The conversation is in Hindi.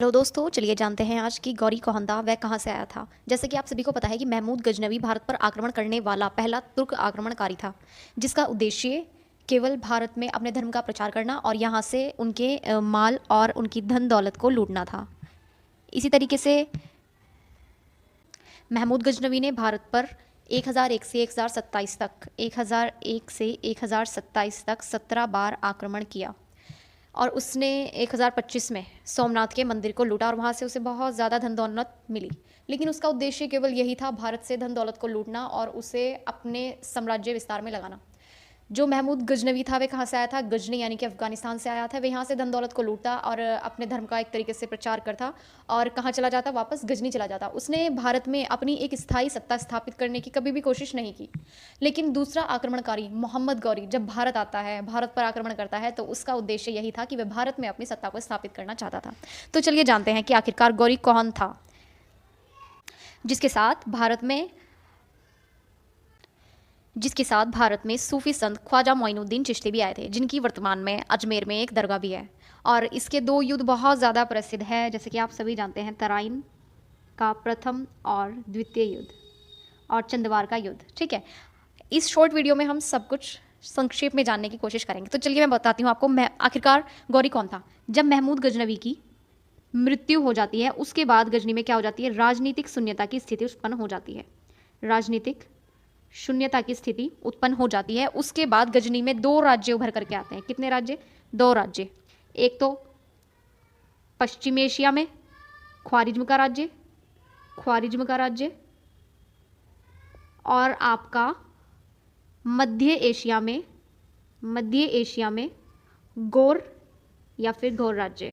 हेलो दोस्तों, चलिए जानते हैं आज की गौरी कोहंदा वह कहाँ से आया था। जैसे कि आप सभी को पता है कि महमूद गजनवी भारत पर आक्रमण करने वाला पहला तुर्क आक्रमणकारी था, जिसका उद्देश्य केवल भारत में अपने धर्म का प्रचार करना और यहाँ से उनके माल और उनकी धन दौलत को लूटना था। इसी तरीके से महमूद गजनवी ने भारत पर 1001 से 1027 तक 1001 से 1027 तक 17 बार आक्रमण किया और उसने 1025 में सोमनाथ के मंदिर को लूटा और वहाँ से उसे बहुत ज़्यादा धन दौलत मिली। लेकिन उसका उद्देश्य केवल यही था, भारत से धन दौलत को लूटना और उसे अपने साम्राज्य विस्तार में लगाना। जो महमूद गजनवी था वह कहाँ से आया था? गजनी यानी कि अफगानिस्तान से आया था। वह यहाँ से धन दौलत को लूटता और अपने धर्म का एक तरीके से प्रचार करता और कहाँ चला जाता? वापस गजनी चला जाता। उसने भारत में अपनी एक स्थायी सत्ता स्थापित करने की कभी भी कोशिश नहीं की। लेकिन दूसरा आक्रमणकारी मोहम्मद गौरी जब भारत आता है, भारत पर आक्रमण करता है, तो उसका उद्देश्य यही था कि वह भारत में अपनी सत्ता को स्थापित करना चाहता था। तो चलिए जानते हैं कि आखिरकार गौरी कौन था जिसके साथ भारत में सूफी संत ख्वाजा मोइनुद्दीन चिश्ती भी आए थे, जिनकी वर्तमान में अजमेर में एक दरगाह भी है। और इसके दो युद्ध बहुत ज़्यादा प्रसिद्ध है, जैसे कि आप सभी जानते हैं, तराइन का प्रथम और द्वितीय युद्ध और चंदवार का युद्ध। ठीक है, इस शॉर्ट वीडियो में हम सब कुछ संक्षेप में जानने की कोशिश करेंगे। तो चलिए मैं बताती हूँ आपको आखिरकार गौरी कौन था। जब महमूद गजनवी की मृत्यु हो जाती है, उसके बाद गजनी में क्या हो जाती है? राजनीतिक शून्यता की स्थिति उत्पन्न हो जाती है। राजनीतिक शून्यता की स्थिति उत्पन्न हो जाती है। उसके बाद गजनी में दो राज्य उभर करके आते हैं। कितने राज्य? दो राज्य। एक तो पश्चिम एशिया में ख्वारिज्म का राज्य और आपका मध्य एशिया में गौर या फिर गौर राज्य।